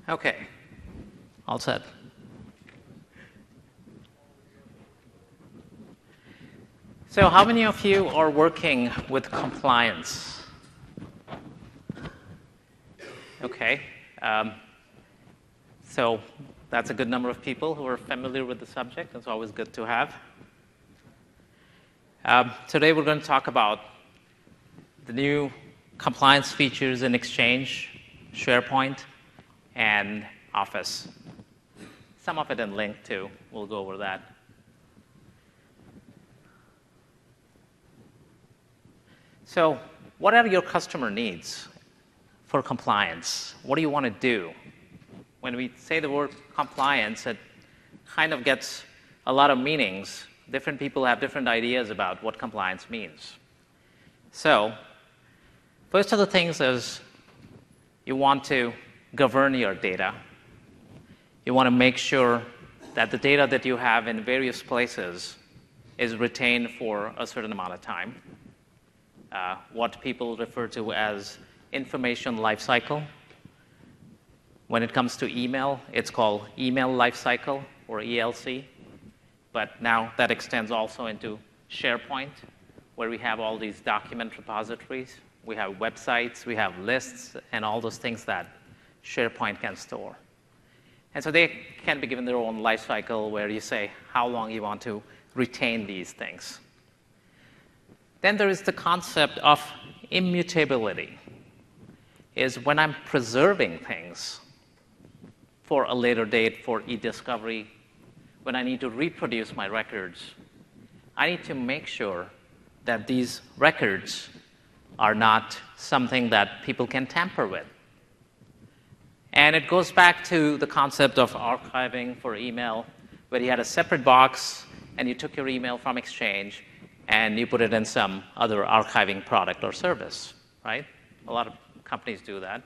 Okay, all set. So how many of you are working with compliance? Okay, so that's a good number of people who are familiar with the subject. It's always good to have. Today we're going to talk about the new compliance features in Exchange, SharePoint, and Office. Some of it in Link, too. We'll go over that. So what are your customer needs for compliance? What do you want to do? When we say the word compliance, it kind of gets a lot of meanings. Different people have different ideas about what compliance means. So first of the things is you want to govern your data. You want to make sure that the data that you have in various places is retained for a certain amount of time. What people refer to as information lifecycle. When it comes to email, it's called email lifecycle, or ELC. But now that extends also into SharePoint, where we have all these document repositories. We have websites, we have lists, and all those things that SharePoint can store. And so they can be given their own life cycle where you say how long you want to retain these things. Then there is the concept of immutability, is when I'm preserving things for a later date for e-discovery, when I need to reproduce my records, I need to make sure that these records are not something that people can tamper with. And it goes back to the concept of archiving for email, where you had a separate box and you took your email from Exchange and you put it in some other archiving product or service, right? A lot of companies do that.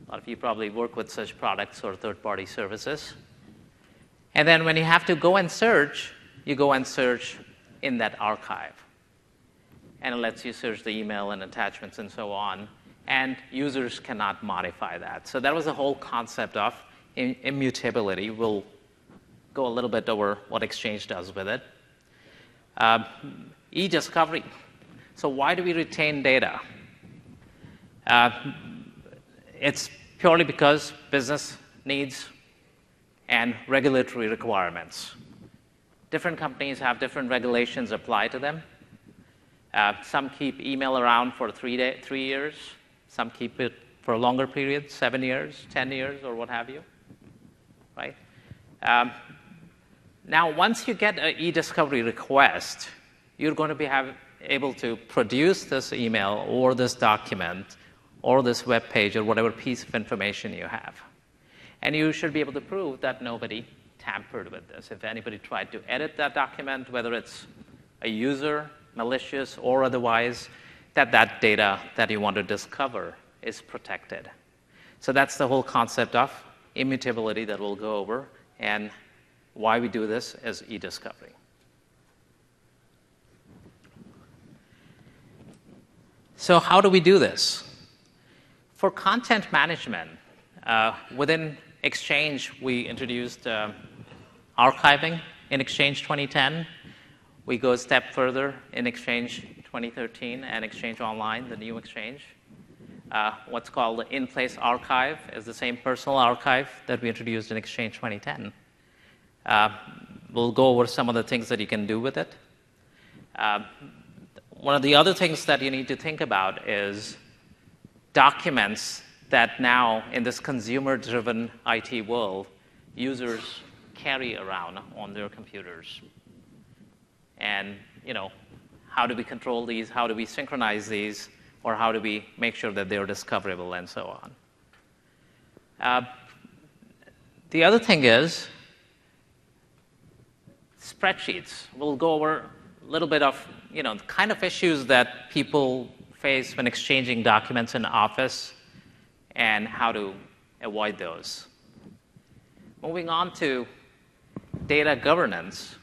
A lot of you probably work with such products or third-party services. And then when you have to go and search, you go and search in that archive. And it lets you search the email and attachments and so on. And users cannot modify that. So that was the whole concept of immutability. We'll go a little bit over what Exchange does with it. E-discovery. So why do we retain data? It's purely because business needs and regulatory requirements. Different companies have different regulations applied to them. Some keep email around for 3 years. Some keep it for a longer period, 7 years, 10 years, or what have you, right? Now, once you get an e-discovery request, you're going to be able to produce this email or this document or this web page or whatever piece of information you have. And you should be able to prove that nobody tampered with this. If anybody tried to edit that document, whether it's a user, malicious, or otherwise, that data that you want to discover is protected. So that's the whole concept of immutability that we'll go over, and why we do this as e-discovery. So how do we do this? For content management, within Exchange, we introduced archiving in Exchange 2010. We go a step further in Exchange 2013 and Exchange Online, the new Exchange. What's called the in-place archive is the same personal archive that we introduced in Exchange 2010. We'll go over some of the things that you can do with it. One of the other things that you need to think about is documents that now, in this consumer-driven IT world, users carry around on their computers. And, how do we control these? How do we synchronize these? Or how do we make sure that they're discoverable and so on? The other thing is spreadsheets. We'll go over a little bit of, the kind of issues that people face when exchanging documents in Office and how to avoid those. Moving on to data governance.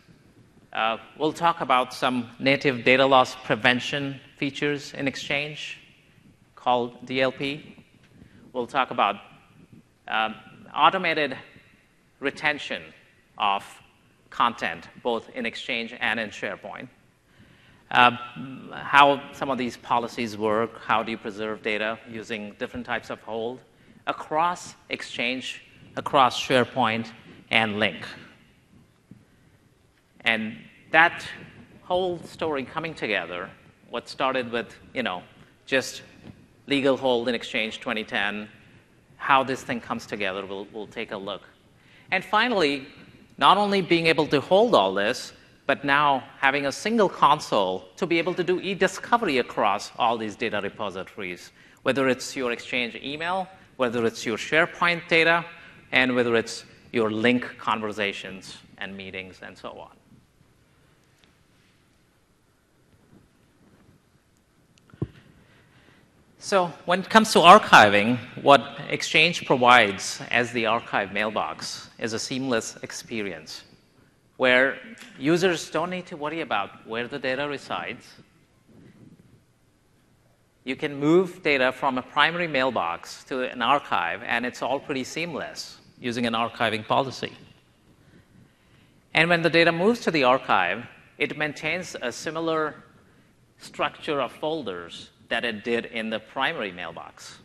We'll talk about some native data loss prevention features in Exchange called DLP. We'll talk about automated retention of content, both in Exchange and in SharePoint. How some of these policies work, how do you preserve data using different types of hold across Exchange, across SharePoint, and Link. And that whole story coming together, what started with, just legal hold in Exchange 2010, how this thing comes together, we'll take a look. And finally, not only being able to hold all this, but now having a single console to be able to do e-discovery across all these data repositories, whether it's your Exchange email, whether it's your SharePoint data, and whether it's your Link conversations and meetings and so on. So when it comes to archiving, what Exchange provides as the archive mailbox is a seamless experience where users don't need to worry about where the data resides. You can move data from a primary mailbox to an archive, and it's all pretty seamless using an archiving policy. And when the data moves to the archive, it maintains a similar structure of folders that it did in the primary mailbox.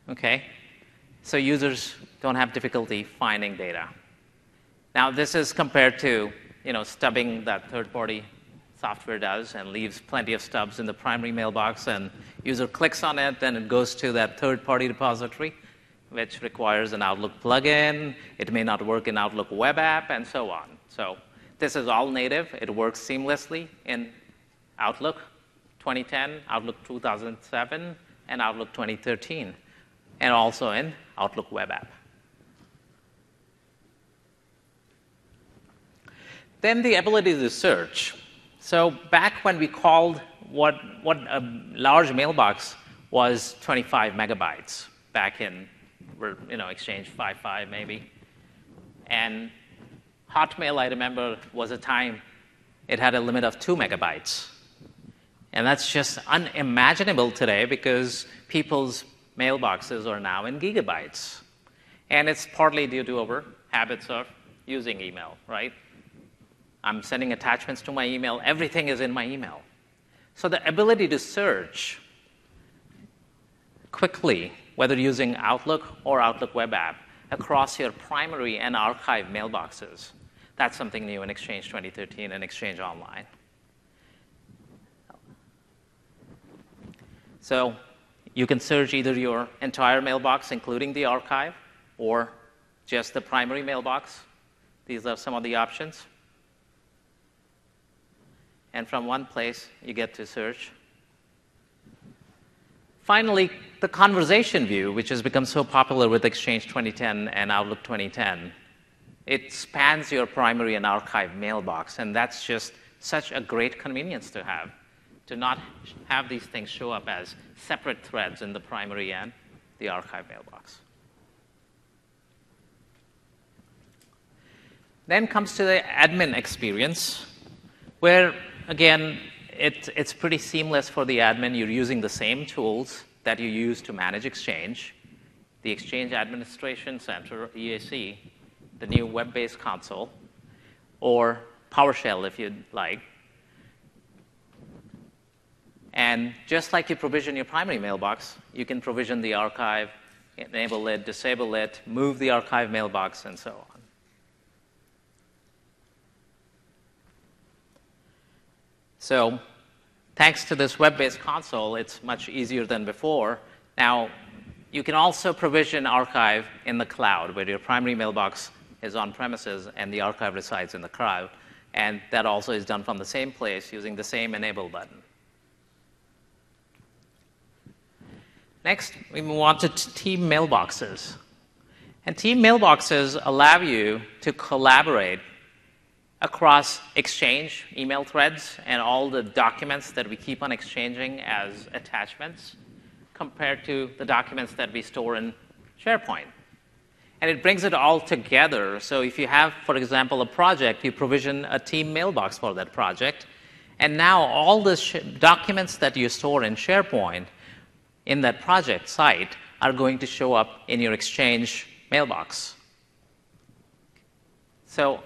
Okay? So users don't have difficulty finding data. Now, this is compared to stubbing that third-party software does and leaves plenty of stubs in the primary mailbox, and user clicks on it, then it goes to that third-party repository, which requires an Outlook plugin. It may not work in Outlook web app, and so on. So this is all native. It works seamlessly in Outlook 2010, Outlook 2007, and Outlook 2013, and also in Outlook web app. Then the ability to search. So back when we called what a large mailbox was 25 megabytes back in Exchange 5.5 maybe. And Hotmail, I remember, was a time it had a limit of 2 megabytes. And that's just unimaginable today because people's mailboxes are now in gigabytes. And it's partly due to our habits of using email, right? I'm sending attachments to my email. Everything is in my email. So the ability to search quickly, whether using Outlook or Outlook web app, across your primary and archive mailboxes, that's something new in Exchange 2013 and Exchange Online. So you can search either your entire mailbox, including the archive, or just the primary mailbox. These are some of the options. And from one place, you get to search. Finally, the conversation view, which has become so popular with Exchange 2010 and Outlook 2010. It spans your primary and archive mailbox, and that's just such a great convenience to have, to not have these things show up as separate threads in the primary and the archive mailbox. Then comes to the admin experience, where, again, it's pretty seamless for the admin. You're using the same tools that you use to manage Exchange, the Exchange Administration Center, EAC, the new web-based console, or PowerShell if you'd like. And just like you provision your primary mailbox, you can provision the archive, enable it, disable it, move the archive mailbox, and so on. So thanks to this web-based console, it's much easier than before. Now, you can also provision archive in the cloud, where your primary mailbox is on premises and the archive resides in the cloud. And that also is done from the same place using the same enable button. Next, we move on to team mailboxes. And team mailboxes allow you to collaborate across Exchange email threads and all the documents that we keep on exchanging as attachments compared to the documents that we store in SharePoint. And it brings it all together. So if you have, for example, a project, you provision a team mailbox for that project. And now all the documents that you store in SharePoint in that project site are going to show up in your Exchange mailbox. So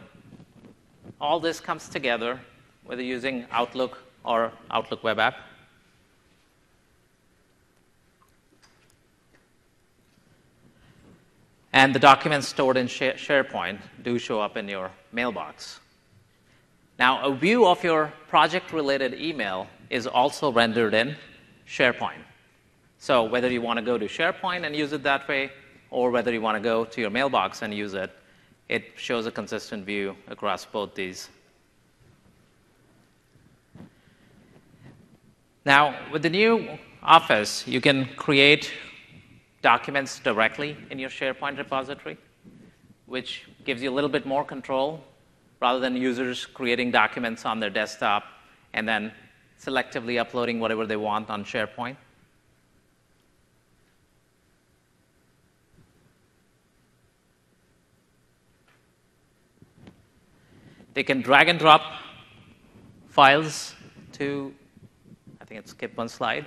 all this comes together, whether using Outlook or Outlook web app. And the documents stored in SharePoint do show up in your mailbox. Now, a view of your project-related email is also rendered in SharePoint. So whether you want to go to SharePoint and use it that way, or whether you want to go to your mailbox and use it, it shows a consistent view across both these. Now, with the new Office, you can create documents directly in your SharePoint repository, which gives you a little bit more control rather than users creating documents on their desktop and then selectively uploading whatever they want on SharePoint. They can drag and drop files to, I think it's skip one slide,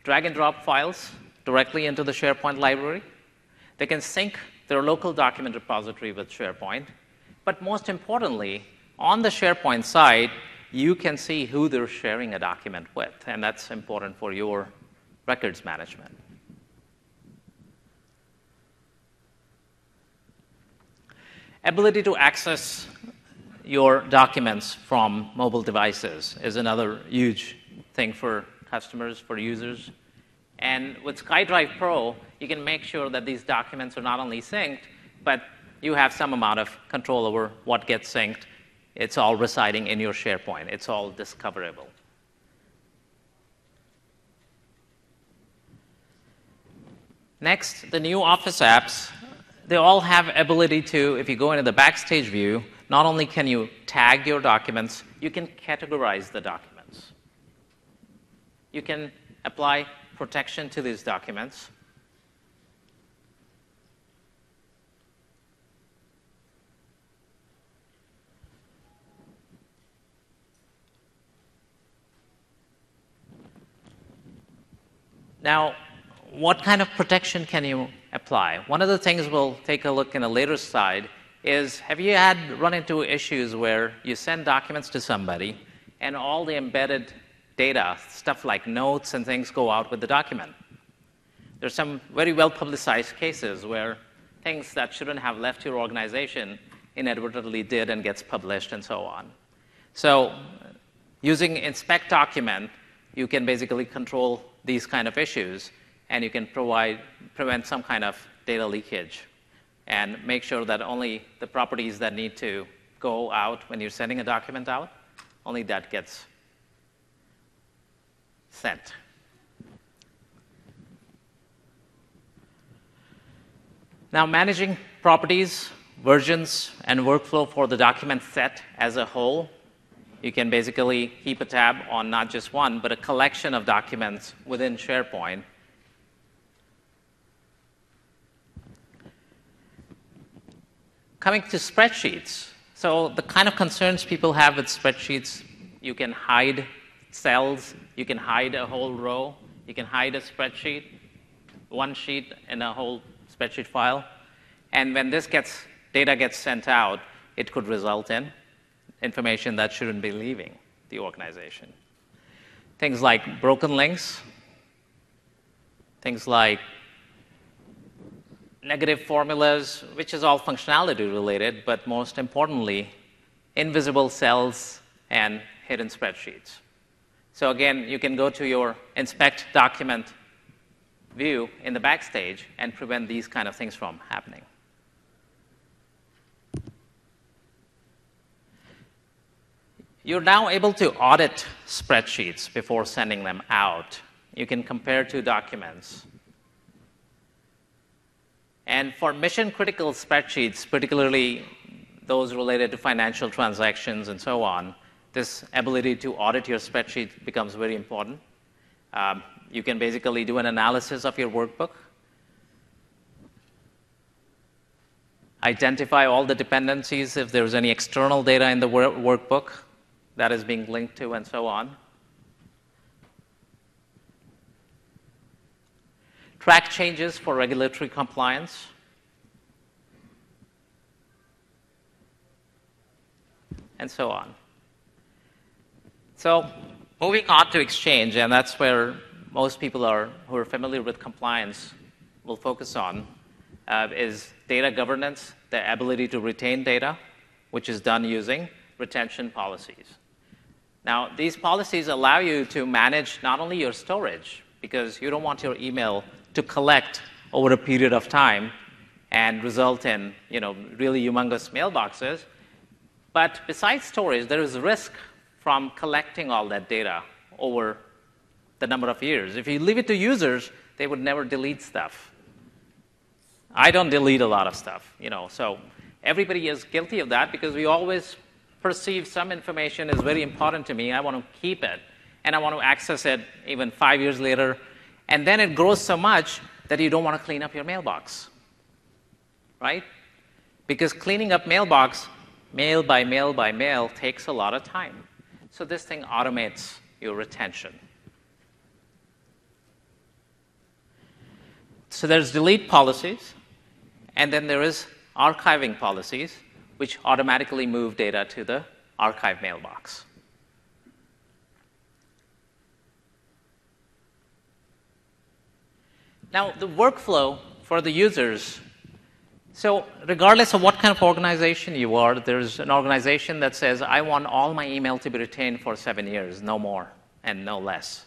drag and drop files directly into the SharePoint library. They can sync their local document repository with SharePoint. But most importantly, on the SharePoint side, you can see who they're sharing a document with, and that's important for your records management. Ability to access your documents from mobile devices is another huge thing for customers, for users. And with SkyDrive Pro, you can make sure that these documents are not only synced, but you have some amount of control over what gets synced. It's all residing in your SharePoint. It's all discoverable. Next, the new Office apps, they all have ability to, if you go into the Backstage view, not only can you tag your documents, you can categorize the documents. You can apply protection to these documents. Now, what kind of protection can you apply? One of the things we'll take a look in a later slide is, have you run into issues where you send documents to somebody and all the embedded data, stuff like notes and things, go out with the document? There's some very well-publicized cases where things that shouldn't have left your organization inadvertently did and gets published and so on. So using Inspect Document, you can basically control these kind of issues, and you can prevent some kind of data leakage and make sure that only the properties that need to go out when you're sending a document out, only that gets sent. Now, managing properties, versions, and workflow for the document set as a whole, you can basically keep a tab on not just one, but a collection of documents within SharePoint. Coming to spreadsheets. So the kind of concerns people have with spreadsheets, you can hide cells, you can hide a whole row, you can hide a spreadsheet, one sheet in a whole spreadsheet file. And when this data gets sent out, it could result in information that shouldn't be leaving the organization. Things like broken links, things like negative formulas, which is all functionality related, but most importantly, invisible cells and hidden spreadsheets. So again, you can go to your Inspect Document view in the Backstage and prevent these kind of things from happening. You're now able to audit spreadsheets before sending them out. You can compare two documents. And for mission-critical spreadsheets, particularly those related to financial transactions and so on, this ability to audit your spreadsheet becomes very important. You can basically do an analysis of your workbook, identify all the dependencies if there's any external data in the workbook that is being linked to, and so on. track changes for regulatory compliance, and so on. So moving on to Exchange, and that's where most people who are familiar with compliance will focus on, is data governance, the ability to retain data, which is done using retention policies. Now, these policies allow you to manage not only your storage, because you don't want your email to collect over a period of time and result in really humongous mailboxes, but besides storage, there is risk from collecting all that data over the number of years. If you leave it to users, they would never delete stuff. I don't delete a lot of stuff, so everybody is guilty of that because we always perceive some information is very important to me. I want to keep it, and I want to access it even 5 years later, and then it grows so much that you don't want to clean up your mailbox, right? Because cleaning up mailbox, mail by mail by mail, takes a lot of time. So this thing automates your retention. So there's delete policies, and then there is archiving policies, which automatically move data to the archive mailbox. Now, the workflow for the users, so regardless of what kind of organization you are, there's an organization that says, I want all my email to be retained for 7 years, no more and no less.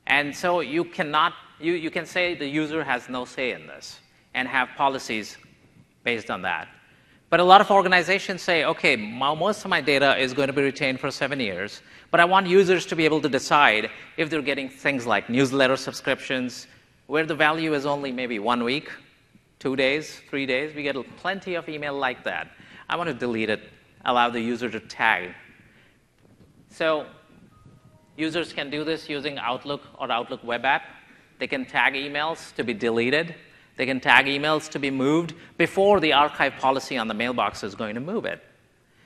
And so you cannot, you can say the user has no say in this and have policies based on that. But a lot of organizations say, okay, most of my data is going to be retained for 7 years, but I want users to be able to decide if they're getting things like newsletter subscriptions, where the value is only maybe 1 week, 2 days, 3 days. We get plenty of email like that. I want to delete it, allow the user to tag. So users can do this using Outlook or Outlook web app. They can tag emails to be deleted. They can tag emails to be moved before the archive policy on the mailbox is going to move it.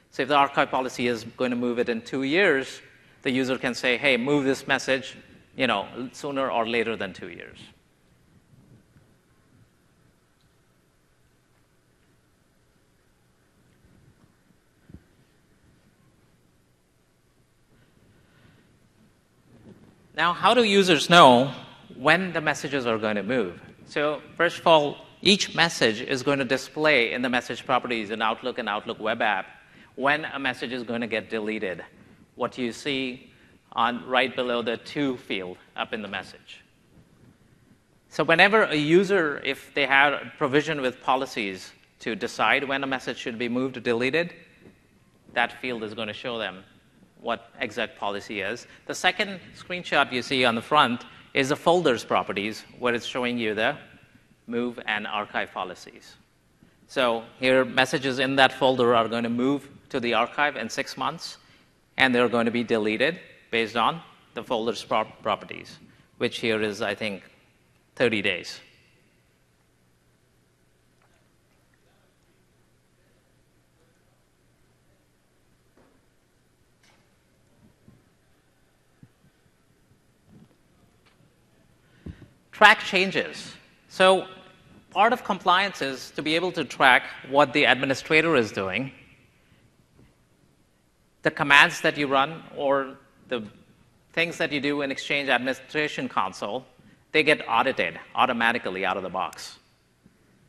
So if the archive policy is going to move it in 2 years, the user can say, hey, move this message sooner or later than 2 years. Now, how do users know when the messages are going to move? So first of all, each message is going to display in the message properties in Outlook and Outlook web app when a message is going to get deleted. What you see right below the to field up in the message. So whenever a user, if they have provision with policies to decide when a message should be moved or deleted, that field is going to show them what exact policy is. The second screenshot you see on the front is the folders properties, where it's showing you the move and archive policies. So here, messages in that folder are going to move to the archive in 6 months, and they're going to be deleted based on the folders properties, which here is, I think, 30 days. Track changes. So part of compliance is to be able to track what the administrator is doing, the commands that you run, or the things that you do in Exchange Administration Console. They get audited automatically out of the box.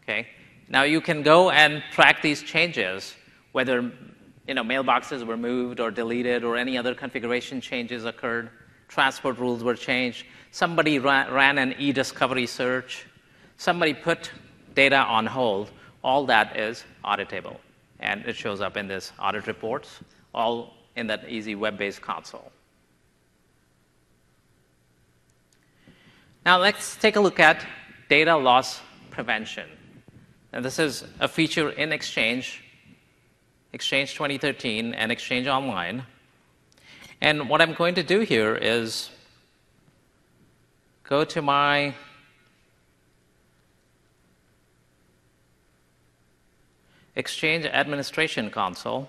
Okay? Now you can go and track these changes, whether mailboxes were moved or deleted or any other configuration changes occurred, transport rules were changed, somebody ran an e-discovery search, somebody put data on hold. All that is auditable, and it shows up in this audit reports, all in that easy web-based console. Now let's take a look at data loss prevention. And this is a feature in Exchange 2013 and Exchange Online. And what I'm going to do here is go to my Exchange Administration Console.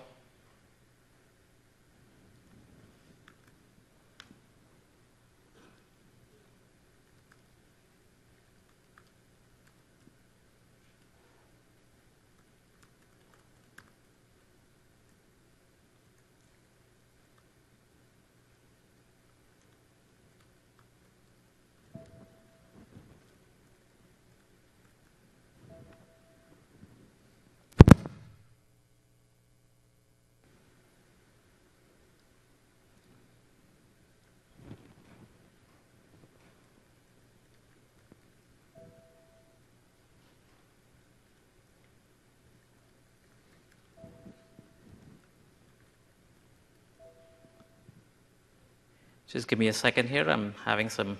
Just give me a second here. I'm having some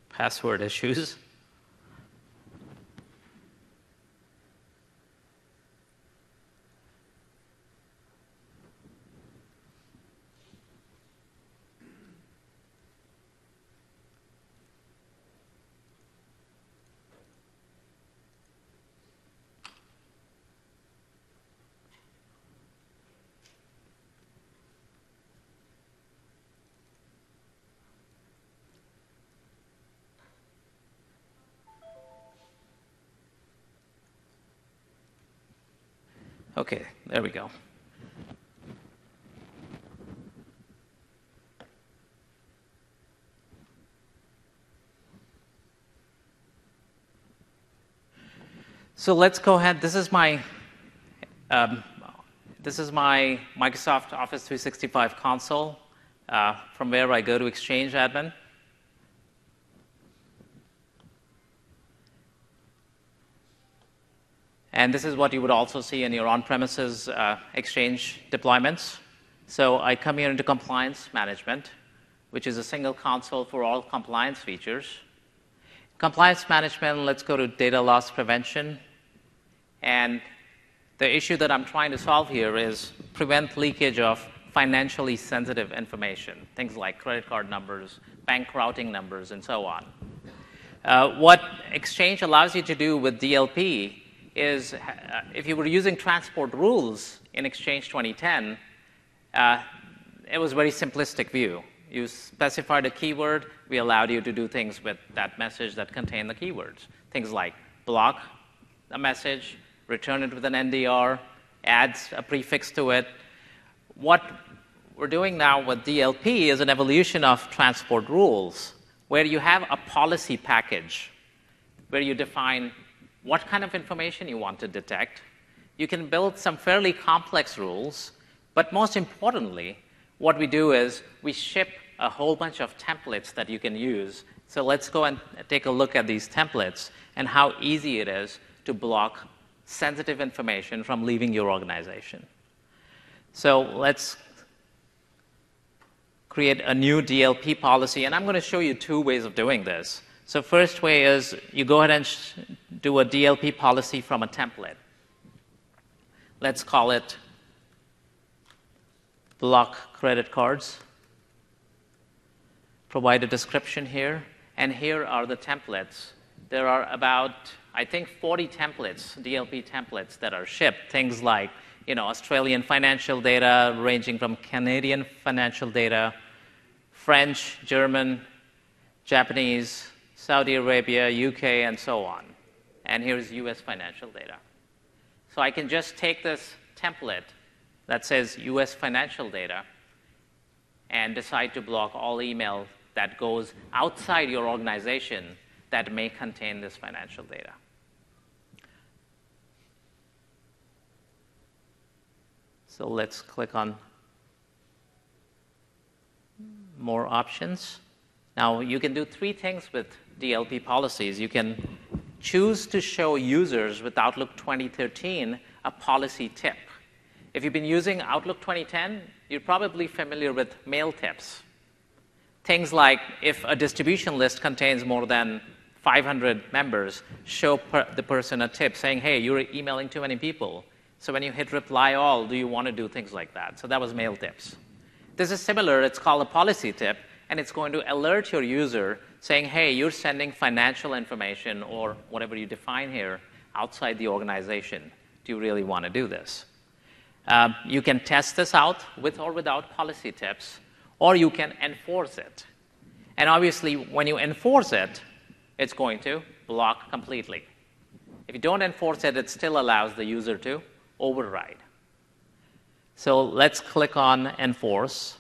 password issues. Okay, there we go. So let's go ahead. This is my Microsoft Office 365 console, from where I go to Exchange Admin. And this is what you would also see in your on-premises Exchange deployments. So I come here into Compliance Management, which is a single console for all compliance features. Compliance Management, let's go to Data Loss Prevention. And the issue that I'm trying to solve here is prevent leakage of financially sensitive information, things like credit card numbers, bank routing numbers, and so on. What Exchange allows you to do with DLP is, if you were using transport rules in Exchange 2010, it was a very simplistic view. You specified a keyword, we allowed you to do things with that message that contained the keywords. Things like block a message, return it with an NDR, add a prefix to it. What we're doing now with DLP is an evolution of transport rules, where you have a policy package, where you define what kind of information you want to detect. You can build some fairly complex rules, but most importantly, what we do is we ship a whole bunch of templates that you can use. So let's go and take a look at these templates and how easy it is to block sensitive information from leaving your organization. So let's create a new DLP policy, and I'm going to show you two ways of doing this. So first way is you go ahead and do a DLP policy from a template. Let's call it block credit cards. Provide a description here, and here are the templates. There are about, I think, 40 templates, DLP templates that are shipped. Things like, Australian financial data, ranging from Canadian financial data, French, German, Japanese, Saudi Arabia, UK, and so on. And here's US financial data. So I can just take this template that says US financial data and decide to block all email that goes outside your organization that may contain this financial data. So let's click on more options. Now, you can do three things with DLP policies. You can choose to show users with Outlook 2013 a policy tip. If you've been using Outlook 2010, you're probably familiar with mail tips. Things like, if a distribution list contains more than 500 members, show the person a tip saying, hey, you're emailing too many people. So when you hit reply all, do you want to do things like that? So that was mail tips. This is similar. It's called a policy tip, and it's going to alert your user saying, hey, you're sending financial information or whatever you define here outside the organization. Do you really want to do this? You can test this out with or without policy tips, or you can enforce it. And obviously, when you enforce it, it's going to block completely. If you don't enforce it, it still allows the user to override. So let's click on Enforce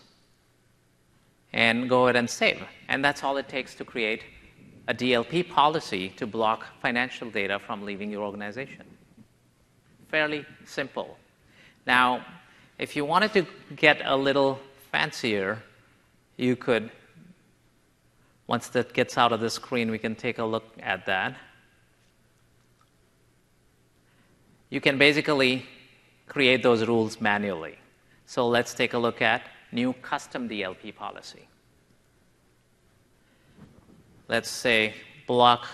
and go ahead and save. And that's all it takes to create a DLP policy to block financial data from leaving your organization. Fairly simple. Now, if you wanted to get a little fancier, you could, once that gets out of the screen, we can take a look at that. You can basically create those rules manually. So let's take a look at new custom DLP policy. let's say, block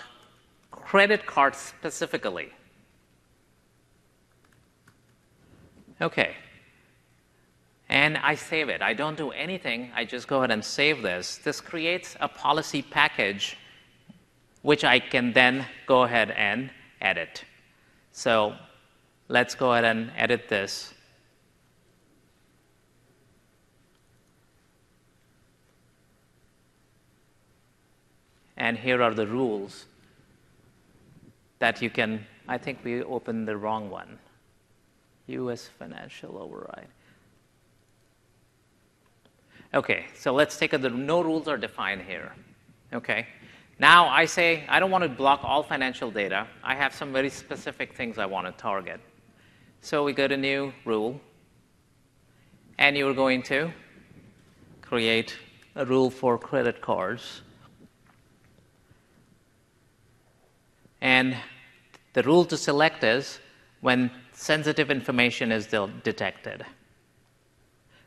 credit card specifically. Okay. And I save it. I don't do anything. I just go ahead and save this. This creates a policy package which I can then go ahead and edit. So let's go ahead and edit this. And here are the rules that you can, I think we opened the wrong one. U.S. financial override. Okay, so let's take a, no rules are defined here. Okay, now I say I don't want to block all financial data. I have some very specific things I want to target. So we go to new rule, and you're going to create a rule for credit cards. And the rule to select is when sensitive information is detected.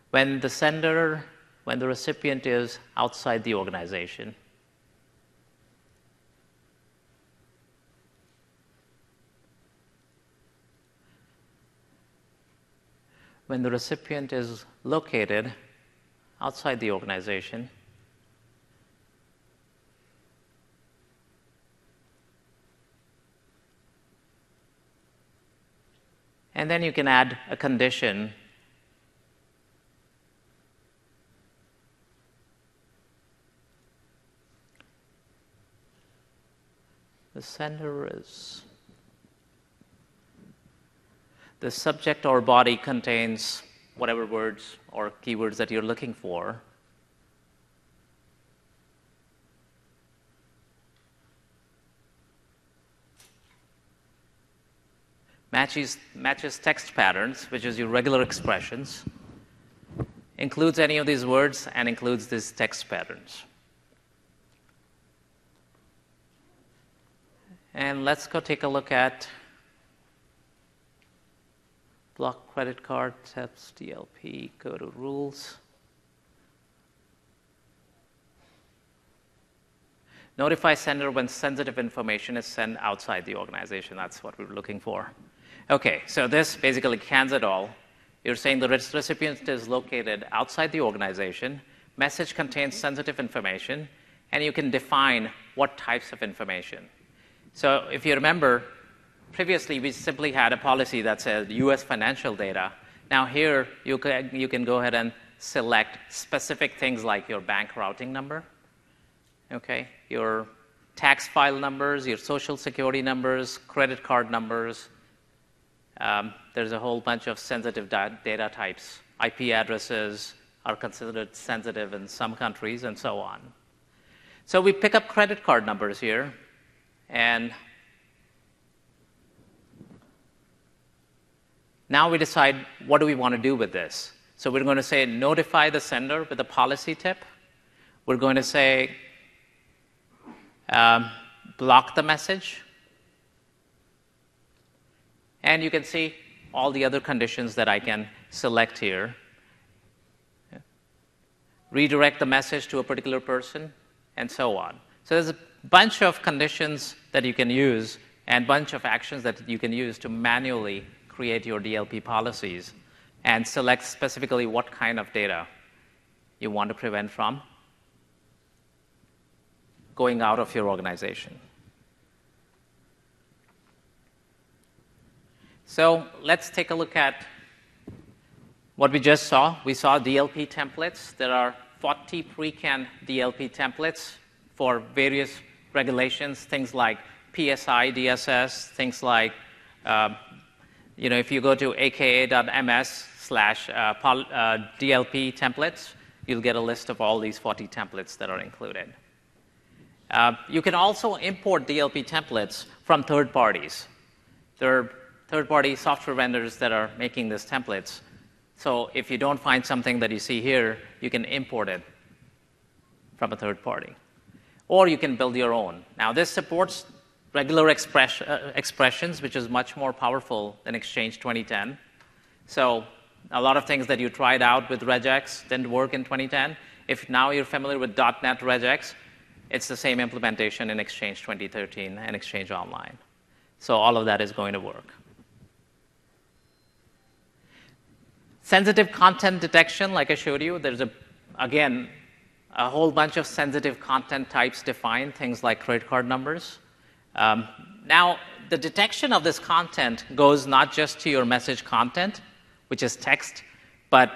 When the recipient is outside the organization. When the recipient is located outside the organization. And then you can add a condition the sender is the subject or body contains whatever words or keywords that you're looking for. Matches text patterns, which is your regular expressions, includes any of these words and includes these text patterns. And let's go take a look at block credit card, steps, DLP, go to rules. Notify sender when sensitive information is sent outside the organization. That's what we're looking for. Okay, so this basically cans it all. You're saying the recipient is located outside the organization, message contains sensitive information, and you can define what types of information. So if you remember, previously we simply had a policy that said U.S. financial data. Now here you can go ahead and select specific things like your bank routing number, okay, your tax file numbers, your social security numbers, credit card numbers. There's a whole bunch of sensitive data types. IP addresses are considered sensitive in some countries and so on. So we pick up credit card numbers here. And now we decide what do we want to do with this. So we're going to say notify the sender with a policy tip. We're going to say block the message. And you can see all the other conditions that I can select here. Redirect the message to a particular person, and so on. So there's a bunch of conditions that you can use and bunch of actions that you can use to manually create your DLP policies and select specifically what kind of data you want to prevent from going out of your organization. So let's take a look at what we just saw. We saw DLP templates. There are 40 pre-canned DLP templates for various regulations, things like PSI, DSS, things like, if you go to aka.ms/DLP templates, you'll get a list of all these 40 templates that are included. You can also import DLP templates from third parties. There are third-party software vendors that are making these templates. So if you don't find something that you see here, you can import it from a third party. Or you can build your own. Now, this supports regular expressions, which is much more powerful than Exchange 2010. So a lot of things that you tried out with regex didn't work in 2010. If now you're familiar with .NET regex, It's the same implementation in Exchange 2013 and Exchange Online. So all of that is going to work. Sensitive content detection, like I showed you, there's, again, a whole bunch of sensitive content types defined, things like credit card numbers. Now, the detection of this content goes not just to your message content, which is text, but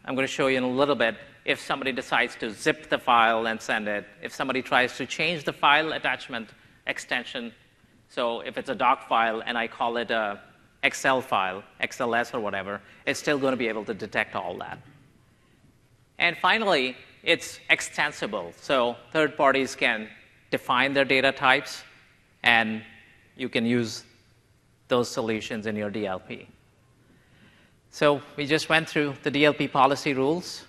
I'm going to show you in a little bit if somebody decides to zip the file and send it, if somebody tries to change the file attachment extension. So if it's a doc file and I call it a Excel file, XLS or whatever, it's still going to be able to detect all that. And finally, it's extensible. So third parties can define their data types, and you can use those solutions in your DLP. So we just went through the DLP policy rules.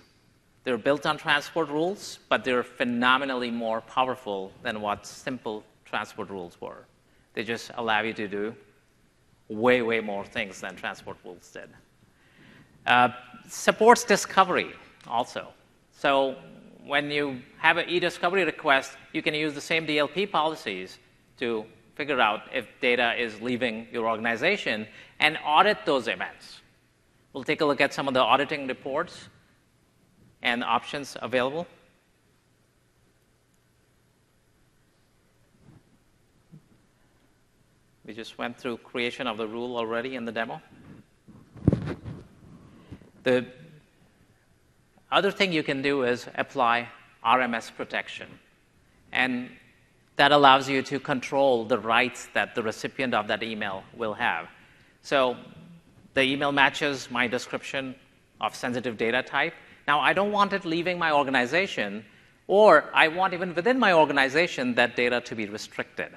They're built on transport rules, but they're phenomenally more powerful than what simple transport rules were. They just allow you to do way, way more things than transport rules did. Supports discovery also. So when you have an e-discovery request, you can use the same DLP policies to figure out if data is leaving your organization and audit those events. We'll take a look at some of the auditing reports and options available. We just went through creation of the rule already in the demo. The other thing you can do is apply RMS protection. And that allows you to control the rights that the recipient of that email will have. So the email matches my description of sensitive data type. Now, I don't want it leaving my organization, or I want even within my organization that data to be restricted.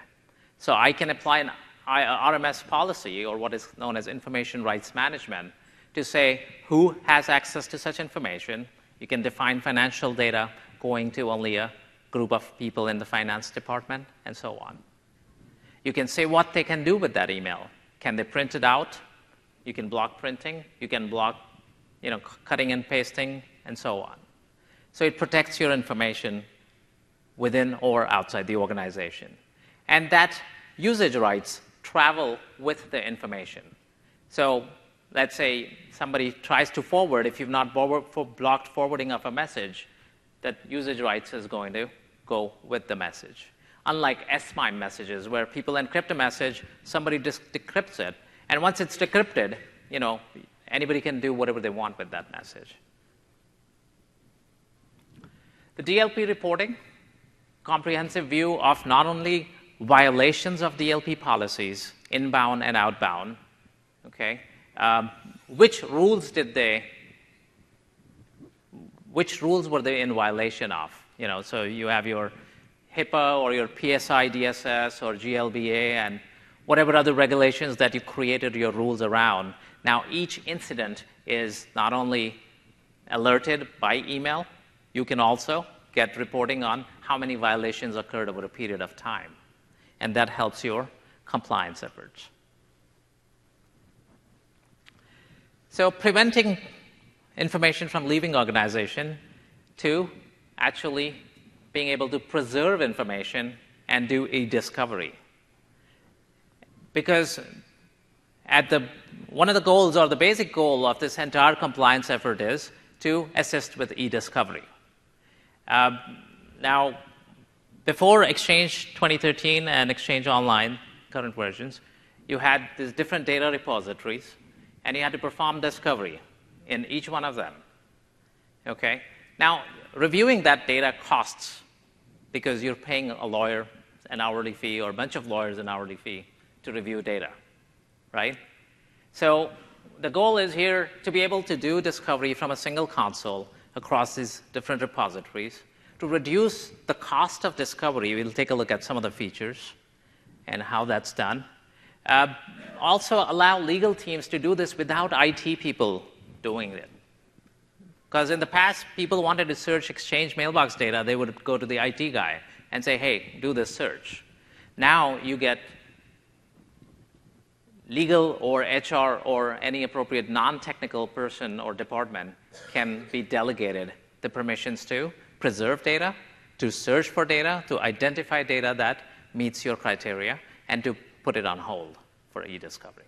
So I can apply an RMS policy, or what is known as information rights management, to say who has access to such information. You can define financial data going to only a group of people in the finance department, and so on. You can say what they can do with that email. Can they print it out? You can block printing. You can block cutting and pasting, and so on. So it protects your information within or outside the organization. And that usage rights travel with the information. So let's say somebody tries to forward. If you've not blocked forwarding of a message, that usage rights is going to go with the message. Unlike S-MIME messages, where people encrypt a message, somebody decrypts it, and once it's decrypted, anybody can do whatever they want with that message. The DLP reporting, comprehensive view of not only violations of DLP policies, inbound and outbound, okay? Which rules were they in violation of? So you have your HIPAA or your PSI DSS or GLBA and whatever other regulations that you created your rules around. Now, each incident is not only alerted by email, you can also get reporting on how many violations occurred over a period of time. And that helps your compliance efforts. So preventing information from leaving organization to actually being able to preserve information and do e-discovery. Because one of the goals, or the basic goal of this entire compliance effort, is to assist with e-discovery. Now, before Exchange 2013 and Exchange Online, current versions, you had these different data repositories, and you had to perform discovery in each one of them. Okay? Now, reviewing that data costs, because you're paying a lawyer an hourly fee, or a bunch of lawyers an hourly fee to review data, right? So the goal is here to be able to do discovery from a single console across these different repositories. To reduce the cost of discovery, we'll take a look at some of the features and how that's done. Also allow legal teams to do this without IT people doing it. Because in the past, people wanted to search Exchange mailbox data. They would go to the IT guy and say, hey, do this search. Now you get legal or HR or any appropriate non-technical person or department can be delegated the permissions to preserve data to search for data, to identify data that meets your criteria, and to put it on hold for e-discovery.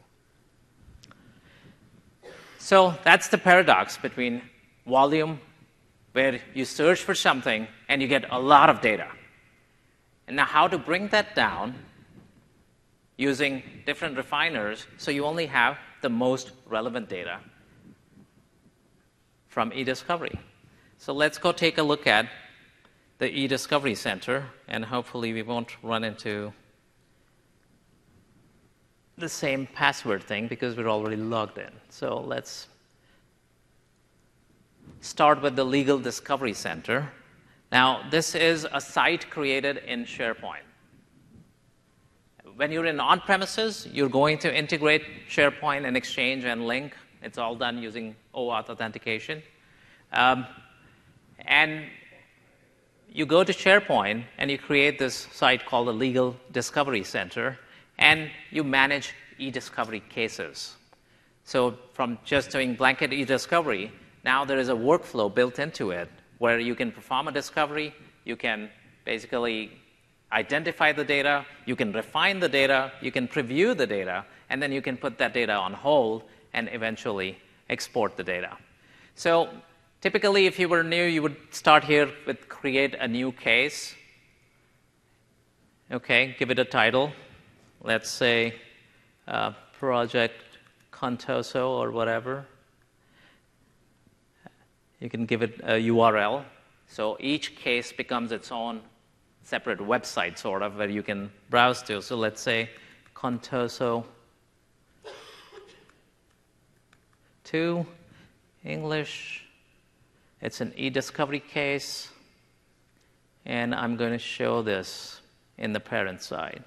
So that's the paradox between volume, where you search for something and you get a lot of data. And now how to bring that down using different refiners so you only have the most relevant data from e-discovery. So let's go take a look at the e-discovery center, and hopefully we won't run into the same password thing because we're already logged in. So let's start with the Legal Discovery Center. Now, this is a site created in SharePoint. When you're in on-premises, you're going to integrate SharePoint and Exchange and Link. It's all done using OAuth authentication. And you go to SharePoint, and you create this site called the Legal Discovery Center, and you manage e-discovery cases. So from just doing blanket e-discovery, now there is a workflow built into it where you can perform a discovery, you can basically identify the data, you can refine the data, you can preview the data, and then you can put that data on hold and eventually export the data. So typically, if you were new, you would start here with create a new case. Okay, give it a title. Let's say Project Contoso or whatever. You can give it a URL. So each case becomes its own separate website, sort of, where you can browse to. So let's say Contoso 2, English. It's an e-discovery case. And I'm going to show this in the parent side.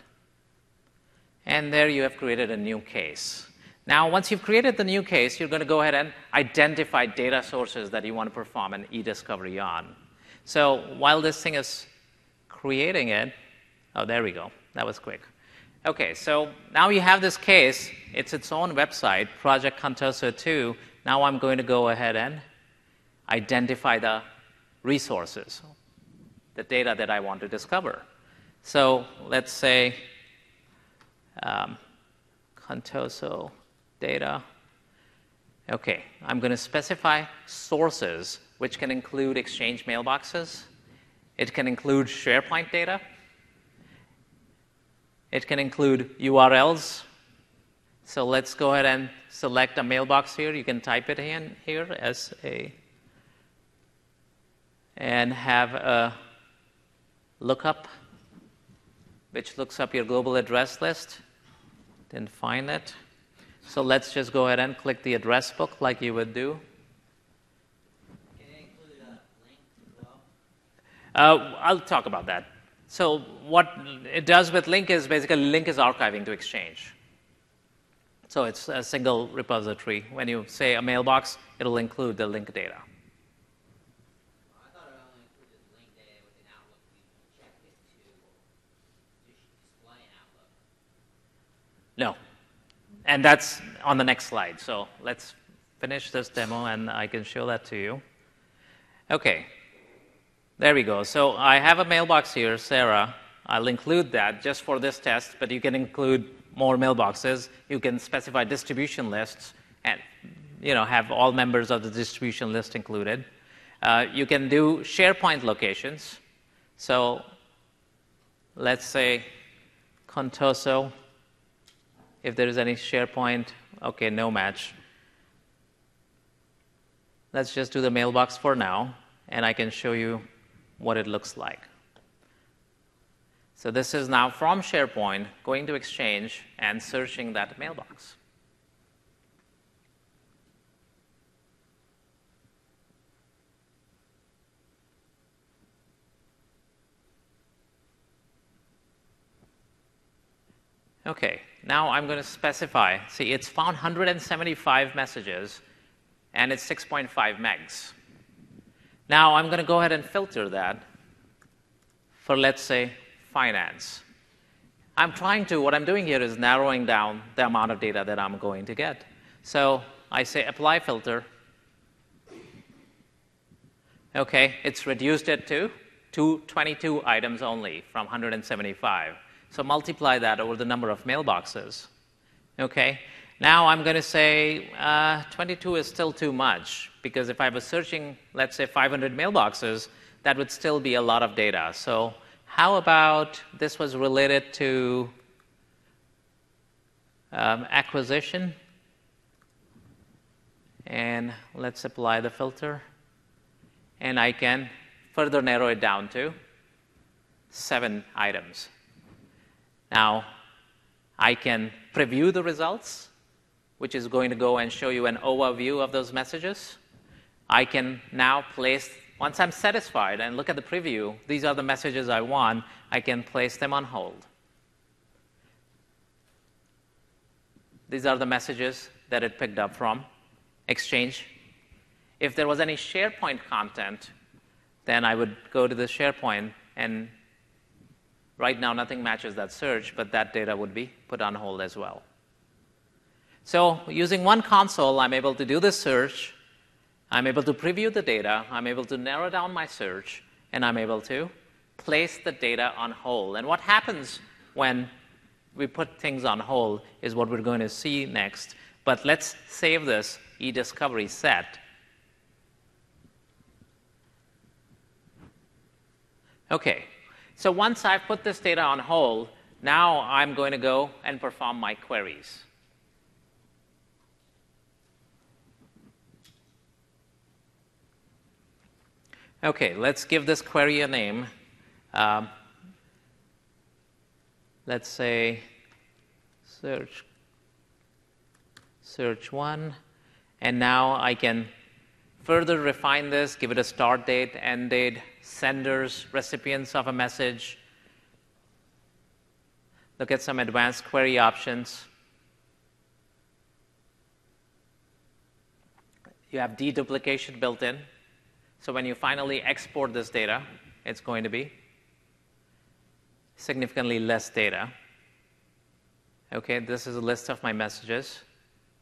And there you have created a new case. Now, once you've created the new case, you're going to go ahead and identify data sources that you want to perform an e-discovery on. So while this thing is creating it, oh, there we go. That was quick. Okay, so now you have this case. It's its own website, Project Contoso 2. Now I'm going to go ahead and identify the resources, the data that I want to discover. So let's say Contoso data. Okay, I'm going to specify sources, which can include Exchange mailboxes. It can include SharePoint data. It can include URLs. So let's go ahead and select a mailbox here. You can type it in here as a, and have a lookup, which looks up your global address list. Didn't find it. So let's just go ahead and click the address book like you would do. Can it include a link as well? I'll talk about that. So what it does with Link is basically Link is archiving to Exchange. So it's a single repository. When you say a mailbox, it'll include the Link data. I thought it only included link data within Outlook. You check it to display in Outlook. No. And that's on the next slide. So let's finish this demo, and I can show that to you. OK. There we go. So I have a mailbox here, Sarah. I'll include that just for this test, but you can include more mailboxes. You can specify distribution lists and have all members of the distribution list included. You can do SharePoint locations. So let's say Contoso. If there is any SharePoint, OK, no match. Let's just do the mailbox for now, and I can show you what it looks like. So this is now from SharePoint going to Exchange and searching that mailbox. OK, now I'm going to specify. See, it's found 175 messages, and it's 6.5 megs. Now I'm going to go ahead and filter that for, let's say, finance. What I'm doing here is narrowing down the amount of data that I'm going to get. So I say apply filter. OK, it's reduced it to to 22 items only from 175. So multiply that over the number of mailboxes. Okay. Now I'm going to say 22 is still too much, because if I was searching, let's say, 500 mailboxes, that would still be a lot of data. So how about this was related to acquisition? And let's apply the filter. And I can further narrow it down to 7 items. Now, I can preview the results, which is going to go and show you an overview of those messages. I can now place, once I'm satisfied and look at the preview, these are the messages I want, I can place them on hold. These are the messages that it picked up from Exchange. If there was any SharePoint content, then I would go to the SharePoint, and right now nothing matches that search, but that data would be put on hold as well. So using one console, I'm able to do this search, I'm able to preview the data, I'm able to narrow down my search, and I'm able to place the data on hold. And what happens when we put things on hold is what we're going to see next. But let's save this eDiscovery set. Okay, so once I've put this data on hold, now I'm going to go and perform my queries. Okay, let's give this query a name. Let's say search 1, and now I can further refine this, give it a start date, end date, senders, recipients of a message, look at some advanced query options. You have deduplication built in. So when you finally export this data, it's going to be significantly less data. Okay, this is a list of my messages,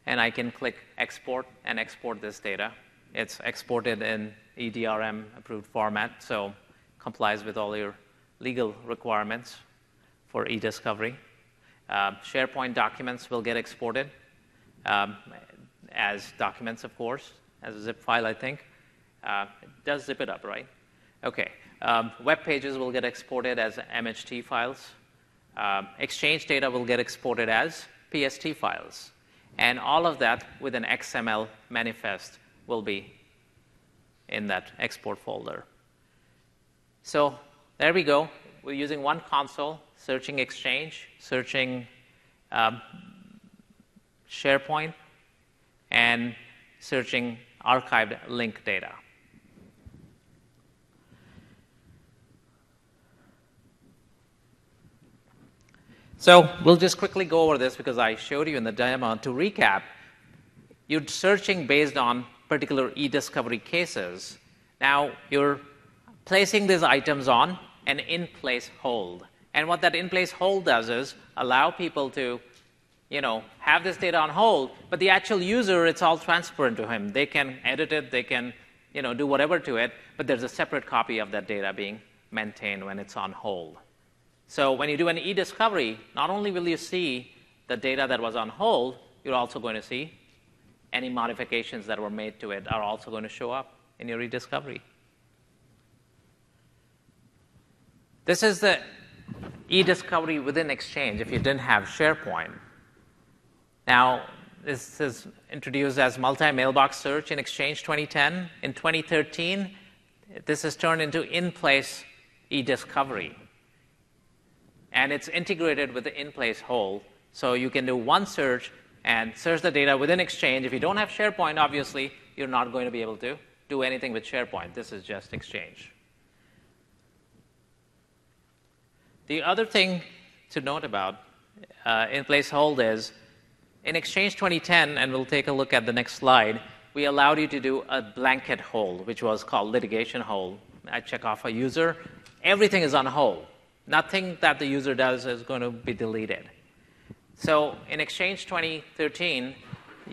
and I can click export and export this data. It's exported in EDRM approved format, so complies with all your legal requirements for eDiscovery. SharePoint documents will get exported as documents, of course, as a zip file, I think. It does zip it up, right? Okay. Web pages will get exported as MHT files. Exchange data will get exported as PST files. And all of that with an XML manifest will be in that export folder. So there we go. We're using one console, searching Exchange, searching SharePoint, and searching archived link data. So we'll just quickly go over this because I showed you in the demo. To recap, you're searching based on particular eDiscovery cases. Now you're placing these items on an in-place hold. And what that in-place hold does is allow people to have this data on hold, but the actual user, it's all transparent to him. They can edit it, they can do whatever to it, but there's a separate copy of that data being maintained when it's on hold. So when you do an eDiscovery, not only will you see the data that was on hold, you're also going to see any modifications that were made to it are also going to show up in your eDiscovery. This is the eDiscovery within Exchange if you didn't have SharePoint. Now, this is introduced as multi-mailbox search in Exchange 2010. In 2013, this is turned into in-place eDiscovery. And it's integrated with the in-place hold. So you can do one search and search the data within Exchange. If you don't have SharePoint, obviously, you're not going to be able to do anything with SharePoint. This is just Exchange. The other thing to note about in-place hold is in Exchange 2010, and we'll take a look at the next slide, we allowed you to do a blanket hold, which was called litigation hold. I check off a user. Everything is on hold. Nothing that the user does is going to be deleted. So in Exchange 2013,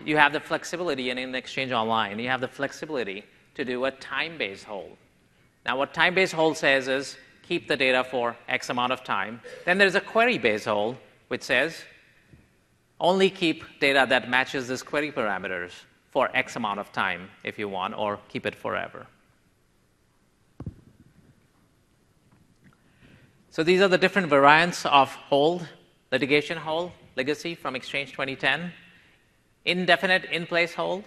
you have the flexibility, and in Exchange Online, you have the flexibility to do a time-based hold. Now, what time-based hold says is keep the data for X amount of time. Then there's a query-based hold, which says only keep data that matches this query parameters for X amount of time if you want, or keep it forever. So these are the different variants of hold: litigation hold, legacy from Exchange 2010, indefinite in-place hold,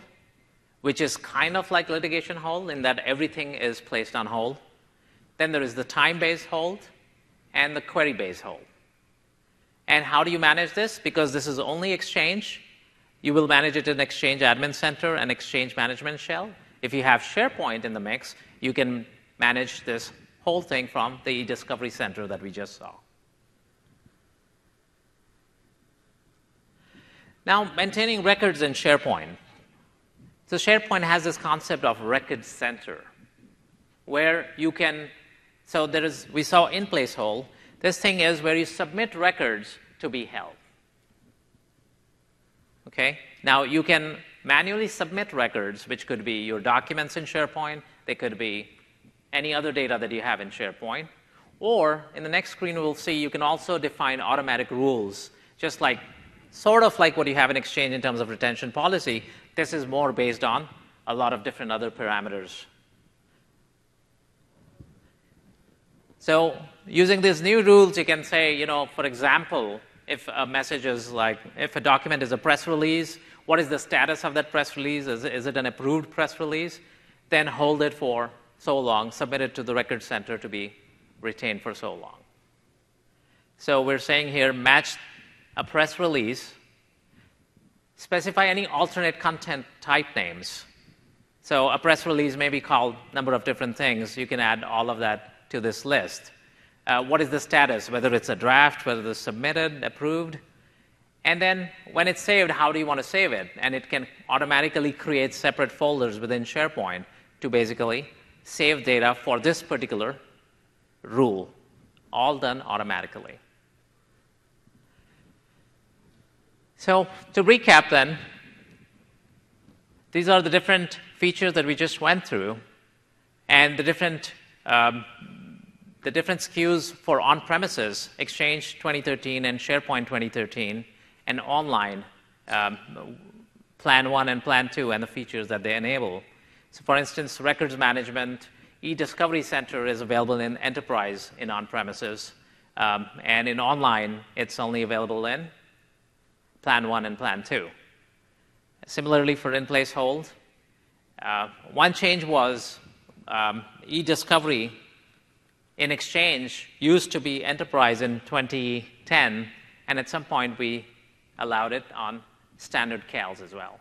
which is kind of like litigation hold in that everything is placed on hold. Then there is the time-based hold and the query-based hold. And how do you manage this? Because this is only Exchange, you will manage it in Exchange Admin Center and Exchange Management Shell. If you have SharePoint in the mix, you can manage this whole thing from the eDiscovery Center that we just saw. Now, maintaining records in SharePoint. So SharePoint has this concept of record center, where you can, so there is, we saw in-place hold. This thing is where you submit records to be held. Okay? Now, you can manually submit records, which could be your documents in SharePoint. They could be any other data that you have in SharePoint. Or, in the next screen, we'll see you can also define automatic rules, just like, sort of like what you have in Exchange in terms of retention policy. This is more based on a lot of different other parameters. So using these new rules, you can say, you know, for example, if a message is like, if a document is a press release, what is the status of that press release? Is it an approved press release? Then hold it for so long, submit it to the record center to be retained for so long. So we're saying here, match a press release, specify any alternate content type names. So a press release may be called a number of different things. You can add all of that to this list. What is the status, whether it's a draft, whether it's submitted, approved. And then when it's saved, how do you want to save it? And it can automatically create separate folders within SharePoint to basically save data for this particular rule, all done automatically. So to recap then, these are the different features that we just went through, and the different SKUs for on-premises, Exchange 2013 and SharePoint 2013, and online, Plan 1 and Plan 2, and the features that they enable. So for instance, records management, eDiscovery Center is available in Enterprise in on-premises, and in online, it's only available in Plan 1 and Plan 2. Similarly, for in-place hold, one change was eDiscovery in Exchange used to be Enterprise in 2010, and at some point we allowed it on standard CALs as well.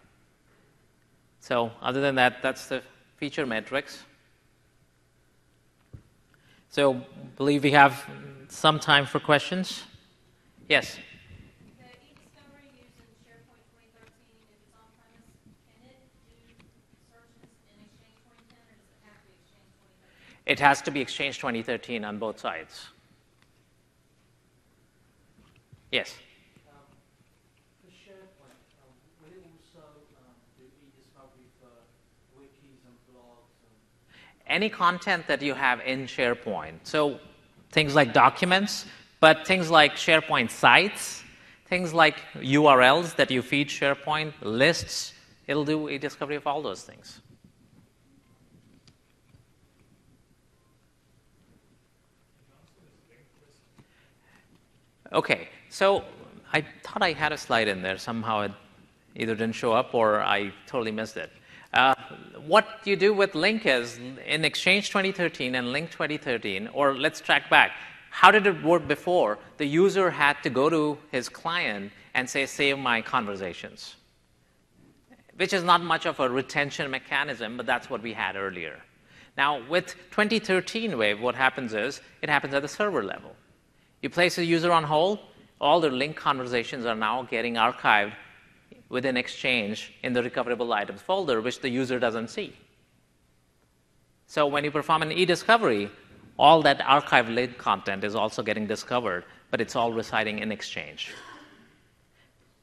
So other than that, that's the feature matrix. So I believe we have some time for questions. Yes? The eDiscovery used in SharePoint 2013, if it's on-premise, can it do searches in Exchange 2010, or does it have to be Exchange 2013? It has to be Exchange 2013 on both sides. Yes? For SharePoint, will it also do eDiscovery for wikis and blogs? Any content that you have in SharePoint. So things like documents, but things like SharePoint sites, things like URLs that you feed SharePoint, lists, it'll do eDiscovery of all those things. Okay, so I thought I had a slide in there. Somehow it either didn't show up or I totally missed it. What you do with Link is, in Exchange 2013 and Link 2013, or let's track back, how did it work before? The user had to go to his client and say, save my conversations, which is not much of a retention mechanism, but that's what we had earlier. Now, with 2013 Wave, what happens is, it happens at the server level. You place a user on hold, all their Link conversations are now getting archived within Exchange in the recoverable items folder, which the user doesn't see. So when you perform an eDiscovery, all that archived Link content is also getting discovered, but it's all residing in Exchange.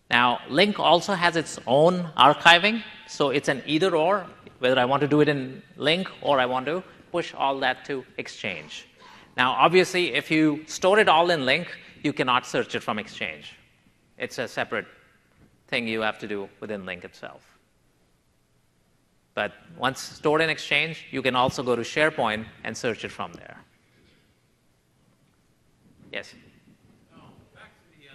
Now, Link also has its own archiving, so it's an either-or, whether I want to do it in Link or I want to push all that to Exchange. Now, obviously, if you store it all in Link, you cannot search it from Exchange. It's a separate thing you have to do within Link itself. But once stored in Exchange, you can also go to SharePoint and search it from there. Yes? Back to the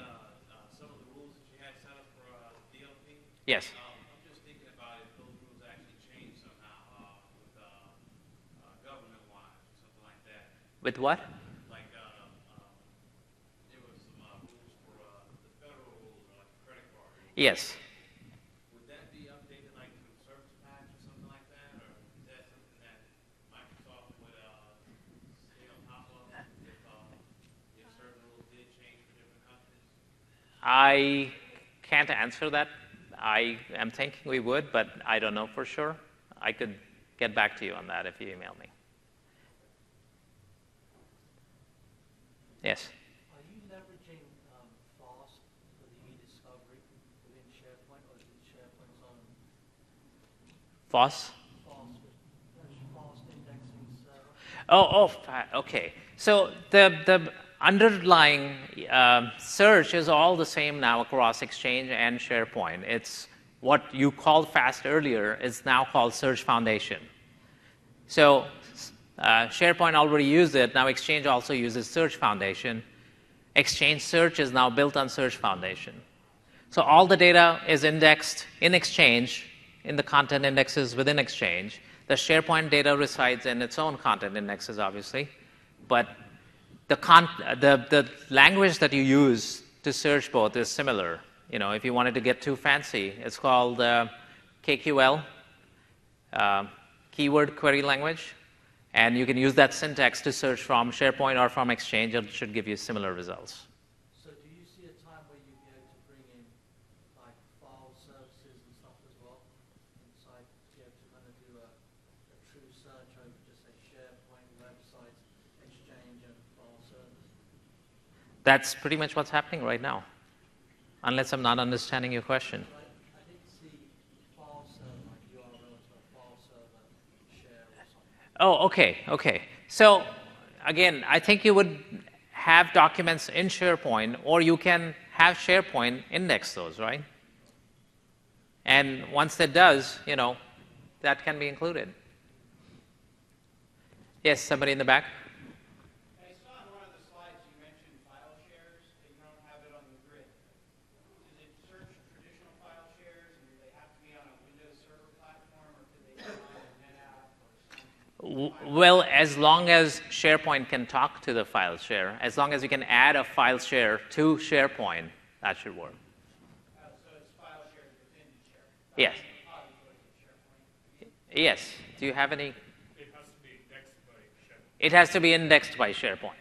some of the rules that you had set up for DLP. Yes. I'm just thinking about if those rules actually change somehow with government-wise or something like that. With what? Like there was some rules for the federal rules, like credit card rules. Yes. Would that be updated like through service patch or something like that, or is that something that Microsoft would stay on top of if certain rules did change for different countries? I can't answer that. I am thinking we would, but I don't know for sure. I could get back to you on that if you email me. Yes? Are you leveraging FAST for the e-discovery within SharePoint, or is it SharePoint's own FOSS? fast indexing server? Okay. So the underlying search is all the same now across Exchange and SharePoint. It's what you called FAST earlier is now called Search Foundation. So SharePoint already used it. Now Exchange also uses Search Foundation. Exchange Search is now built on Search Foundation. So all the data is indexed in Exchange, in the content indexes within Exchange. The SharePoint data resides in its own content indexes, obviously. But the language that you use to search both is similar. You know, if you wanted to get too fancy, it's called KQL, Keyword Query Language. And you can use that syntax to search from SharePoint or from Exchange. It should give you similar results. So do you see a time where you'd be able to bring in like file services and stuff as well inside to be able to kind of do a true search over just say SharePoint, websites, Exchange, and file servers? That's pretty much what's happening right now, unless I'm not understanding your question. I didn't see file server, like URL to a file server share or something. Oh, okay. So again, I think you would have documents in SharePoint, or you can have SharePoint index those, right? And once that does, you know, that can be included. Yes, somebody in the back? I saw on one of the slides you mentioned file shares, and you don't have it on the grid. Does it search traditional file shares, and do they have to be on a Windows Server platform, or could they be on a NetApp or something? Well, as long as SharePoint can talk to the file share, as long as you can add a file share to SharePoint, that should work. So it's file shares within SharePoint? Yes. Repositories of SharePoint? Yes. Do you have any? It has to be indexed by SharePoint. It has to be indexed by SharePoint.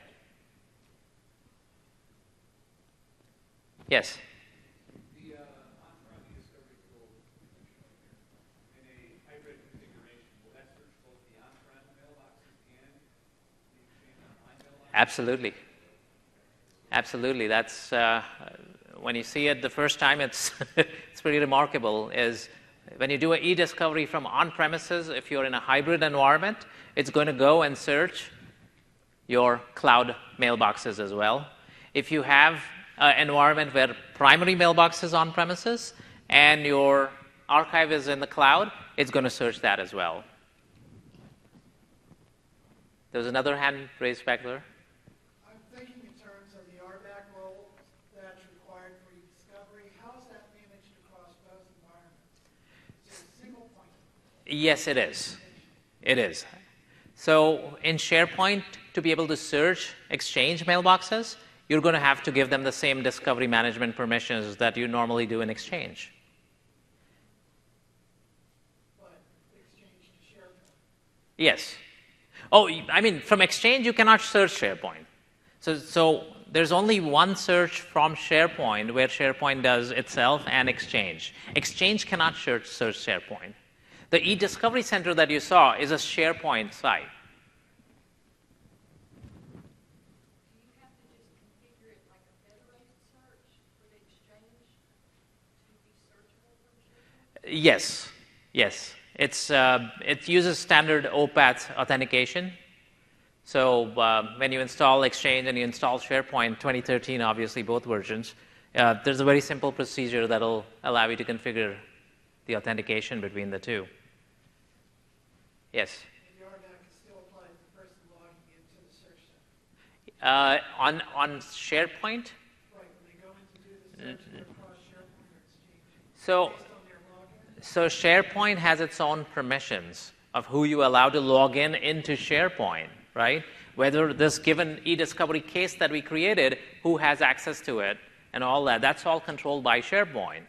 Yes. The on-prem e-discovery tool in a hybrid configuration, will that search both the on-prem mailboxes and the Exchange Online mailboxes? Absolutely. That's when you see it the first time, it's it's pretty remarkable. Is when you do an e-discovery from on-premises, if you're in a hybrid environment, it's going to go and search your cloud mailboxes as well. If you have an environment where primary mailbox is on-premises and your archive is in the cloud, it's going to search that as well. There's another hand raised back there. I'm thinking in terms of the RBAC role that's required for e-discovery. How is that managed across both environments? Is it a single point? Yes, it is. It is. So in SharePoint, to be able to search Exchange mailboxes, you're going to have to give them the same discovery management permissions that you normally do in Exchange. But Exchange to SharePoint. Yes. Oh, I mean, from Exchange, you cannot search SharePoint. So there's only one search from SharePoint where SharePoint does itself and Exchange. Exchange cannot search SharePoint. The e-discovery center that you saw is a SharePoint site. Do you have to just configure it like a federated search for the Exchange to be searchable from SharePoint? Yes. It uses standard OPATH authentication. So when you install Exchange and you install SharePoint 2013, obviously both versions, there's a very simple procedure that will allow you to configure the authentication between the two. Yes? And the RBAC is still applied to the person logging into the search center. On SharePoint? Right, when they go in to do the search, they're across SharePoint or Exchange. So, Based on their login? so SharePoint has its own permissions of who you allow to log in into SharePoint, right? Whether this given e-discovery case that we created, who has access to it, and all that, that's all controlled by SharePoint.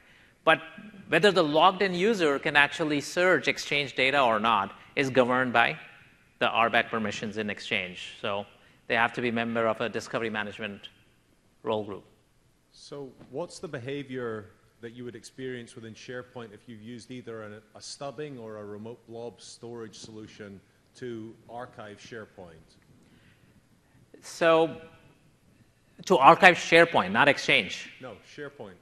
But whether the logged-in user can actually search Exchange data or not is governed by the RBAC permissions in Exchange. So they have to be a member of a discovery management role group. So what's the behavior that you would experience within SharePoint if you used either a stubbing or a remote blob storage solution to archive SharePoint? So to archive SharePoint, not Exchange. No, SharePoint.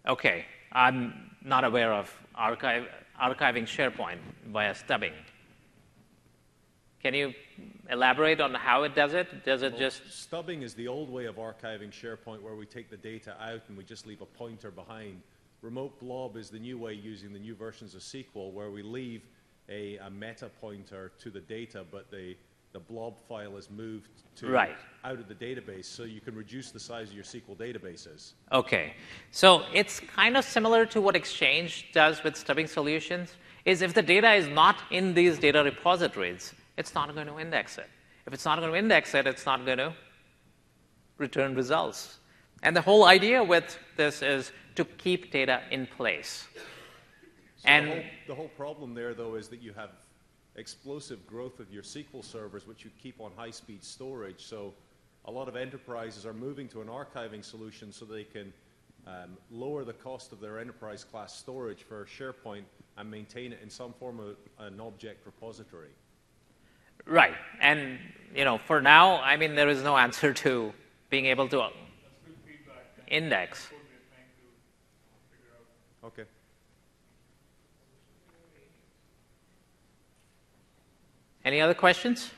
Okay, I'm not aware of archiving SharePoint via stubbing. Can you elaborate on how it does it? Does it just... Stubbing is the old way of archiving SharePoint where we take the data out and we just leave a pointer behind. Remote blob is the new way using the new versions of SQL where we leave a meta pointer to the data, but the blob file is moved to out of the database, so you can reduce the size of your SQL databases. Okay. So it's kind of similar to what Exchange does with stubbing solutions, is if the data is not in these data repositories, it's not going to index it. If it's not going to index it, it's not going to return results. And the whole idea with this is to keep data in place. So and the whole problem there, though, is that you have explosive growth of your SQL servers, which you keep on high-speed storage. So a lot of enterprises are moving to an archiving solution so they can lower the cost of their enterprise-class storage for SharePoint and maintain it in some form of an object repository. Right. And, for now, I mean, there is no answer to being able to index. Okay. Any other questions?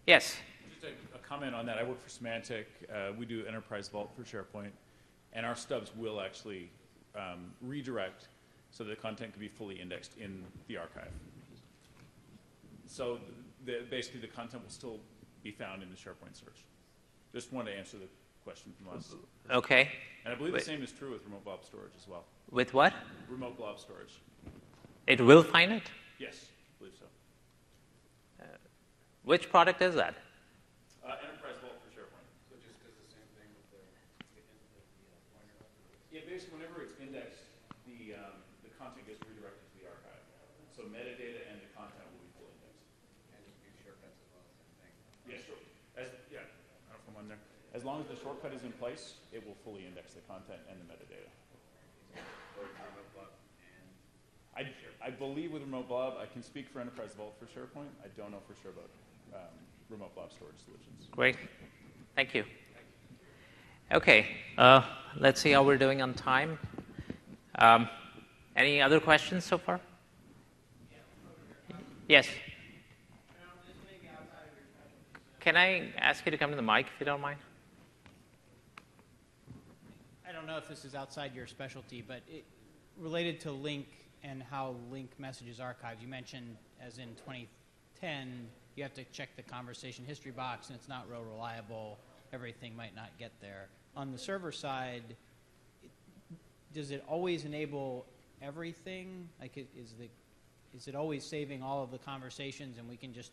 Yes. Just a comment on that. I work for Symantec. We do Enterprise Vault for SharePoint, and our stubs will actually redirect so that the content can be fully indexed in the archive. So basically the content will still be found in the SharePoint search. Just wanted to answer the question from us. Okay. And I believe the same is true with remote blob storage as well. With what? Remote blob storage. It will find it? Yes, I believe so. Which product is that? Enterprise Vault for SharePoint. So it just does the same thing with the pointer? Yeah, basically whenever it's indexed, the content gets redirected to the archive. So metadata and the content will be full indexed. And just use shortcuts as well, same thing. Yeah, sure. I don't know if I'm on there. As long as the shortcut is in place, it will fully index the content and the metadata. I believe with Remote Blob, I can speak for Enterprise Vault for SharePoint. I don't know for sure about Remote Blob storage solutions. Great. Thank you. Okay. Let's see how we're doing on time. Any other questions so far? Yes. Can I ask you to come to the mic if you don't mind? I don't know if this is outside your specialty, but related to Link and how Link messages archives, you mentioned as in 2010, you have to check the conversation history box and it's not real reliable. Everything might not get there. On the server side, does it always enable everything? Like, is it always saving all of the conversations and we can just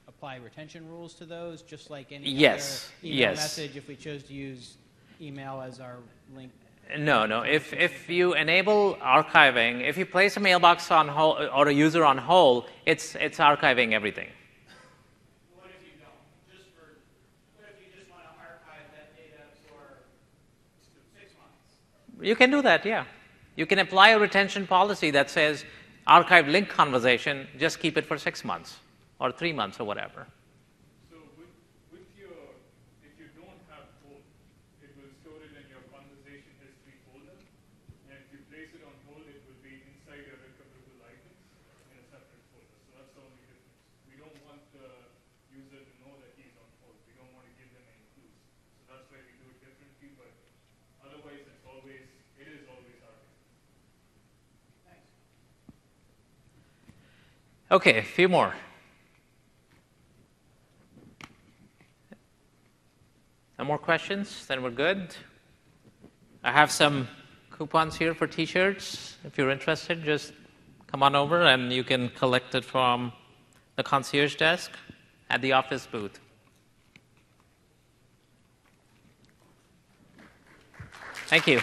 apply retention rules to those, just like any other email message if we chose to use email as our link? No. If you enable archiving, if you place a mailbox on hold or a user on hold, it's archiving everything. What if you don't? What if you just want to archive that data for 6 months? You can do that, yeah. You can apply a retention policy that says archive link conversation, just keep it for 6 months or 3 months or whatever. So with your, if you don't have hold, it will store it in your conversation history folder, and if you place it on hold, it will be inside your recoverable Otherwise, it is always archived. Thanks. Okay, a few more. No more questions? Then we're good. I have some coupons here for T-shirts. If you're interested, just come on over and you can collect it from the concierge desk at the office booth. Thank you.